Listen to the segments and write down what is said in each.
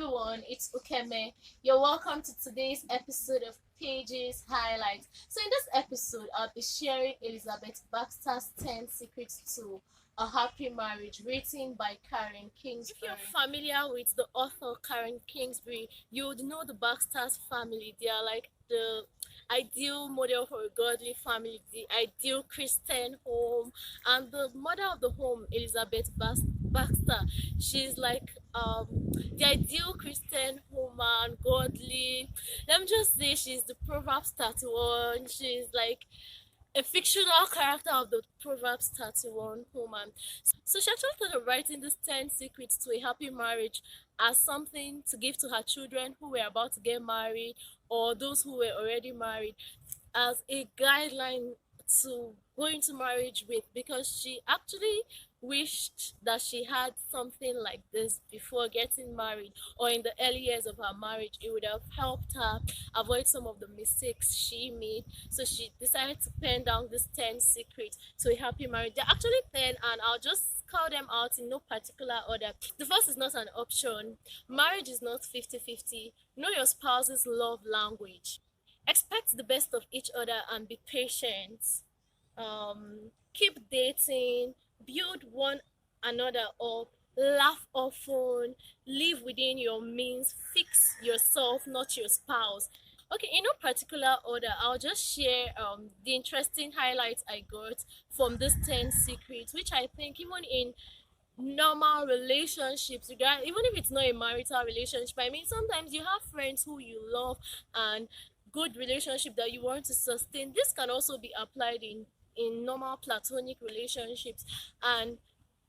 everyone, it's Ukeme. You're welcome to today's episode of Pages Highlights. So in this episode, I'll be sharing Elizabeth Baxter's 10 Secrets to a Happy Marriage, written by Karen Kingsbury. If you're familiar with the author Karen Kingsbury, you would know the Baxter's family. They are like the ideal model for a godly family, the ideal Christian home, and the mother of the home, Baxter. She's like the ideal Christian woman, godly. Let me just say she's the Proverbs 31. She's like a fictional character of the Proverbs 31 woman. So she actually thought of writing this 10 secrets to a happy marriage as something to give to her children who were about to get married or those who were already married, as a guideline to go into marriage with, because she actually wished that she had something like this before getting married or in the early years of her marriage. It would have helped her avoid some of the mistakes she made. So she decided to pen down this 10 secrets to a happy marriage. They're actually 10, and I'll just call them out in no particular order. The first is not an option. Marriage is not 50-50. Know your spouse's love language. Expect the best of each other and be patient. Keep dating, build one another up, laugh often, live within your means, fix yourself, not your spouse. Okay, in no particular order, I'll just share the interesting highlights I got from this 10 secrets, which I think even in normal relationships, even if it's not a marital relationship, I mean, sometimes you have friends who you love and good relationship that you want to sustain. This can also be applied in normal platonic relationships, and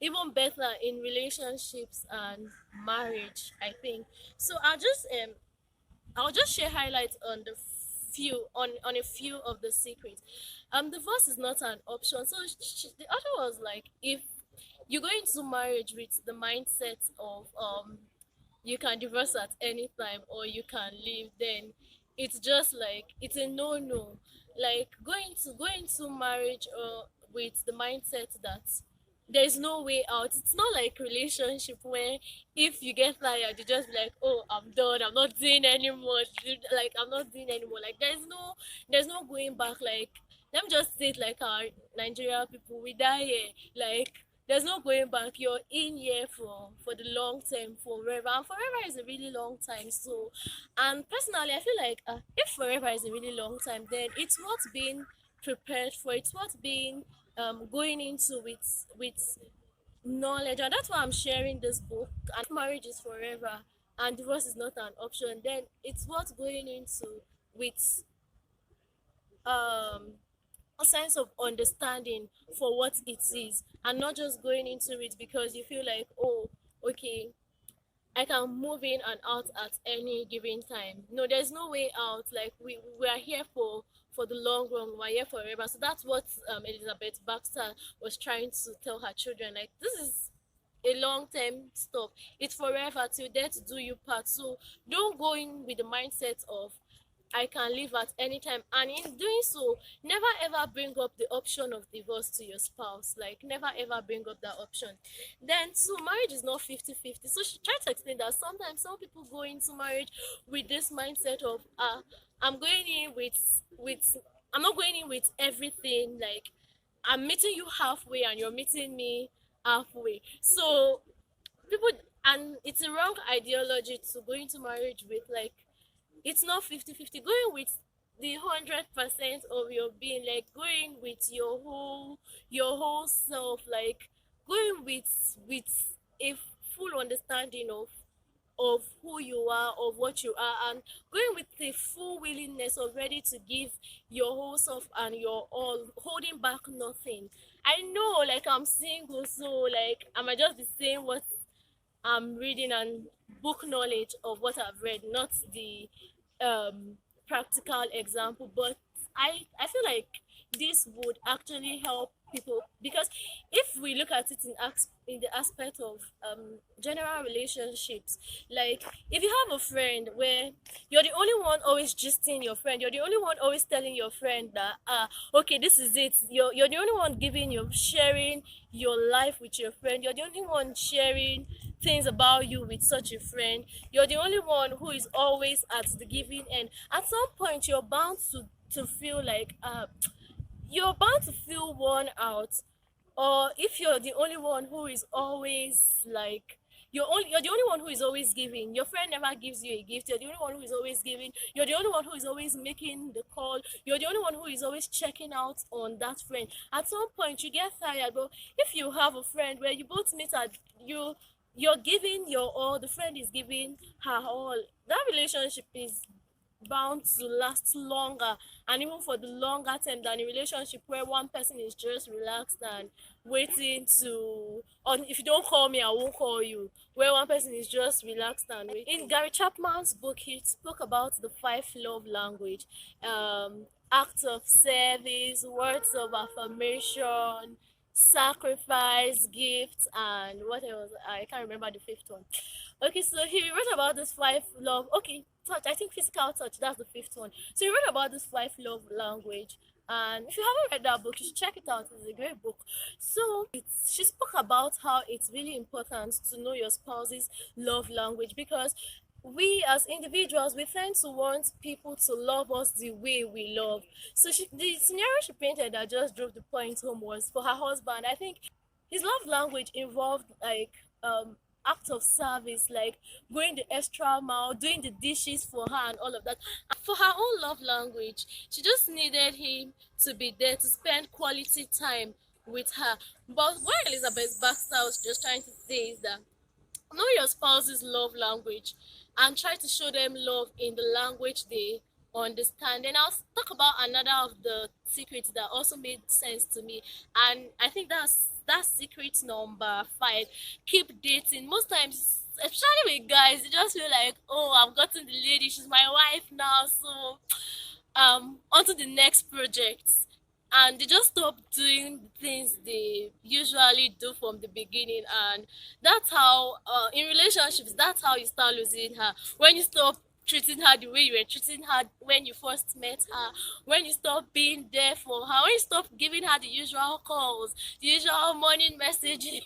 even better in relationships and marriage, I think. So I'll just share highlights on a few of the secrets. Divorce is not an option. So the author was like, if you go into marriage with the mindset of you can divorce at any time or you can leave, then it's just like it's a no. Like going to marriage with the mindset that there's no way out. It's not like relationship where if you get tired you just be like, oh, I'm done, I'm not doing anymore. Like, I'm not doing anymore. Like, there's no going back. Like, let me just say it like our Nigeria people, we die here. Like, there's no going back. You're in here for the long term, forever, and forever is a really long time. So, and personally, I feel like if forever is a really long time, then it's what's being prepared for. It's what's being going into with knowledge, and that's why I'm sharing this book. And if marriage is forever and divorce is not an option, then it's what's going into with um a sense of understanding for what it is, and not just going into it because you feel like, oh, okay, I can move in and out at any given time. No, there's no way out. Like, we are here for the long run. We're here forever. So that's what Elizabeth Baxter was trying to tell her children. Like, this is a long term stuff. It's forever till death do you part. So don't go in with the mindset of I can leave at any time. And in doing so, never ever bring up the option of divorce to your spouse. Like, never ever bring up that option. Then, so marriage is not 50-50. So she tried to explain that sometimes some people go into marriage with this mindset of I'm going in with I'm not going in with everything. Like, I'm meeting you halfway and you're meeting me halfway. So people, and it's a wrong ideology to go into marriage with. Like, it's not 50-50. Going with the 100% of your being, like going with your whole self, like going with a full understanding of who you are, of what you are, and going with the full willingness of ready to give your whole self and your all, holding back nothing. I know, like, I'm single, so like I might just be saying what I'm reading and book knowledge of what I've read, not the um, practical example. But I feel like this would actually help people, because if we look at it in the aspect of general relationships, like if you have a friend where you're the only one always gisting your friend, you're the only one always telling your friend that okay, this is it, you're the only one giving, you're sharing your life with your friend, you're the only one sharing things about you with such a friend. You're the only one who is always at the giving end. At some point you're bound to feel like you're bound to feel worn out. Or if you're the only one who is always like, you're the only one who is always giving, your friend never gives you a gift, you're the only one who is always giving, you're the only one who is always making the call, you're the only one who is always checking out on that friend. At some point you get tired. But if you have a friend where you both meet at, you're giving your all, the friend is giving her all, that relationship is bound to last longer, and even for the longer term than a relationship where one person is just relaxed and waiting to, or if you don't call me I won't call you, where one person is just relaxed and waiting. In Gary Chapman's book, he spoke about the five love language: acts of service, words of affirmation, sacrifice, gifts, and what else, I can't remember the fifth one. Okay, so he wrote about this five love. Okay, touch. I think physical touch. That's the fifth one. So he wrote about this five love language. And if you haven't read that book, you should check it out. It's a great book. So she spoke about how it's really important to know your spouse's love language, because we as individuals, we tend to want people to love us the way we love. So the scenario she painted that just drove the point home was for her husband. I think his love language involved like act of service, like going the extra mile, doing the dishes for her and all of that. And for her own love language, she just needed him to be there to spend quality time with her. But what Elizabeth Baxter was just trying to say is that know your spouse's love language and try to show them love in the language they understand. And I'll talk about another of the secrets that also made sense to me, and I think that's secret number 5: keep dating. Most times, especially with guys, you just feel like, oh, I've gotten the lady, she's my wife now, so onto the next project, and they just stop doing the things they usually do from the beginning. And that's how in relationships, that's how you start losing her, when you stop treating her the way you were treating her when you first met her, when you stop being there for her, when you stop giving her the usual calls, the usual morning messages.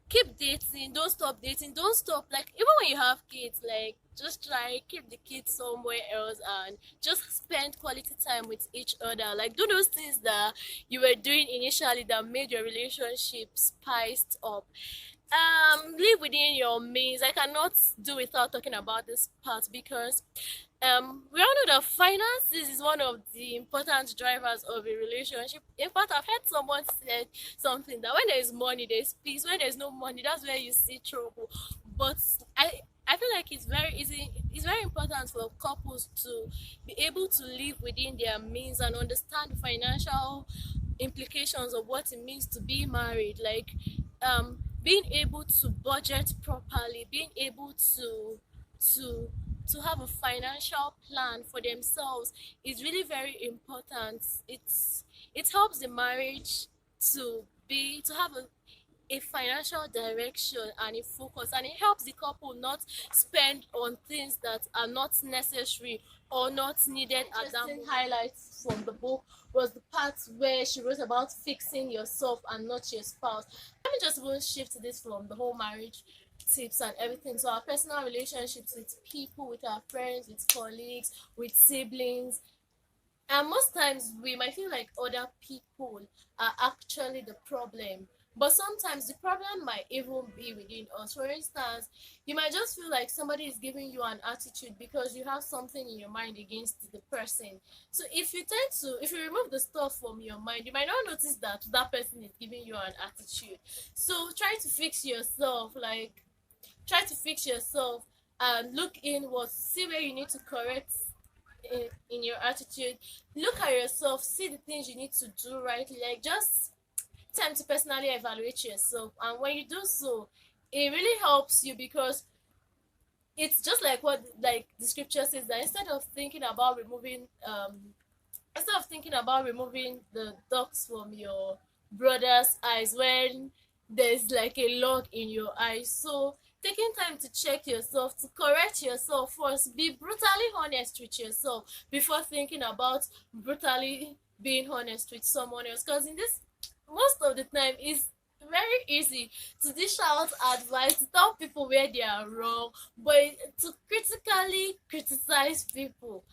Keep dating, don't stop dating, don't stop, like even when you have kids, like just try keep the kids somewhere else and just spend quality time with each other. Like do those things that you were doing initially that made your relationship spiced up. Live within your means. I cannot do without talking about this part, because we all know that finances is one of the important drivers of a relationship. In fact, I've heard someone said something that when there is money there's peace, when there's no money that's where you see trouble. But I feel like it's very easy, it's very important for couples to be able to live within their means and understand the financial implications of what it means to be married. Like being able to budget properly, being able to to have a financial plan for themselves is really very important. It helps the marriage to have a financial direction and a focus, and it helps the couple not spend on things that are not necessary or not needed at that moment. Highlights from the book was the part where she wrote about fixing yourself and not your spouse. Let me just even shift this from the whole marriage tips and everything to our personal relationships with people, with our friends, with colleagues, with siblings. And most times we might feel like other people are actually the problem, but sometimes the problem might even be within us. For instance, you might just feel like somebody is giving you an attitude because you have something in your mind against the person. So if you remove the stuff from your mind, you might not notice that that person is giving you an attitude. So try to fix yourself and look inward, see where you need to correct in your attitude. Look at yourself, see the things you need to do right. Like just time to personally evaluate yourself, and when you do so, it really helps you, because it's just like what like the scripture says, that instead of thinking about removing the dogs from your brother's eyes when there's like a log in your eye. So taking time to check yourself, to correct yourself first, be brutally honest with yourself before thinking about brutally being honest with someone else, because in this most of the time is very easy to dish out advice, to tell people where they are wrong, but to critically criticize people,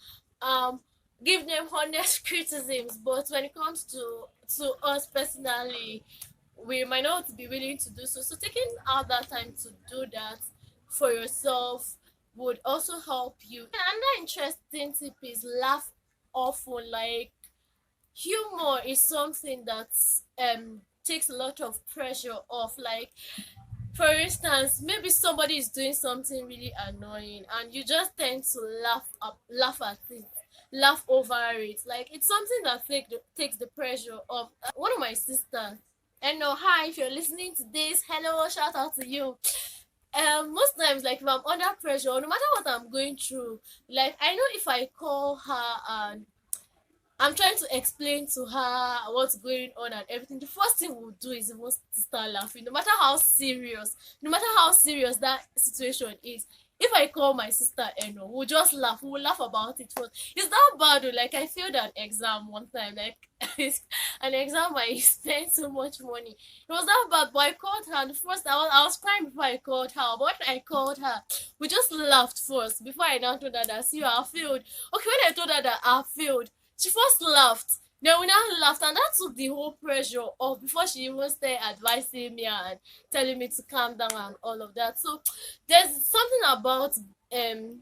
um give them honest criticisms. But when it comes to us personally, we might not be willing to do so. So taking out that time to do that for yourself would also help you. And another interesting tip is laugh often. Like, humor is something that takes a lot of pressure off. Like, for instance, maybe somebody is doing something really annoying and you just tend to laugh at it, laugh over it. Like, it's something that takes the pressure off. One of my sisters, and no, hi, if you're listening to this, hello, shout out to you. Most times, like, if I'm under pressure, no matter what I'm going through, like, I know if I call her and I'm trying to explain to her what's going on and everything, the first thing we'll do is we want to start laughing, no matter how serious that situation is. If I call my sister Eno, we'll just laugh. We'll laugh about it first. It's that bad though. Like, I failed an exam one time. Like, it's an exam I spent so much money. It was that bad, but I called her and the first I was crying before I called her. But when I called her, we just laughed first before I now told her that, see, I failed. Okay, when I told her that I failed, she first laughed. Then we now laughed, and that took the whole pressure off before she even started advising me and telling me to calm down and all of that. So there's something about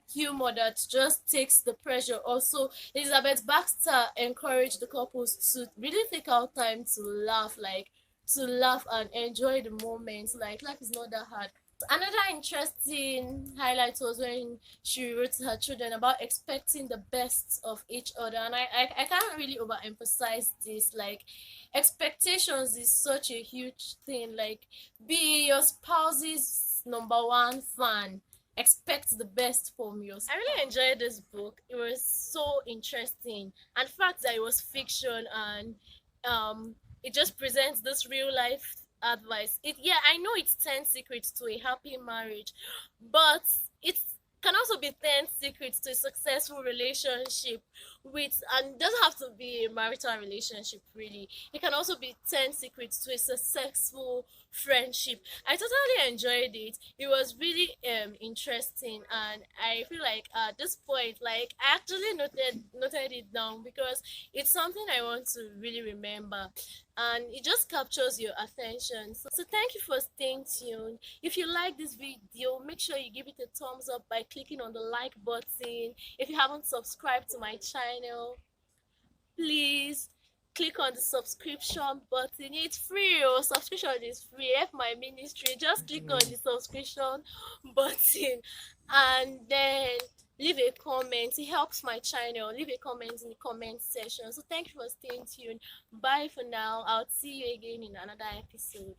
humor that just takes the pressure off. So Elizabeth Baxter encouraged the couples to really take out time to laugh, like, to laugh and enjoy the moment. Like, life is not that hard. Another interesting highlight was when she wrote to her children about expecting the best of each other. And I can't really overemphasize this. Like, expectations is such a huge thing. Like, be your spouse's number one fan. Expect the best from yours. I really enjoyed this book. It was so interesting. And the fact that it was fiction and it just presents this real life advice. It, yeah, I know it's 10 secrets to a happy marriage, but it can also be 10 secrets to a successful relationship with, and it doesn't have to be a marital relationship really. It can also be 10 secrets to a successful friendship. I totally enjoyed it. It was really interesting, and I feel like at this point, like, I actually noted it down because it's something I want to really remember, and it just captures your attention. So thank you for staying tuned. If you like this video, make sure you give it a thumbs up by clicking on the like button. If you haven't subscribed to my channel, please click on the subscription button. It's free. Oh, subscription is free. Help my ministry. Just click on the subscription button and then leave a comment. It helps my channel. Leave a comment in the comment section. So thank you for staying tuned. Bye for now. I'll see you again in another episode.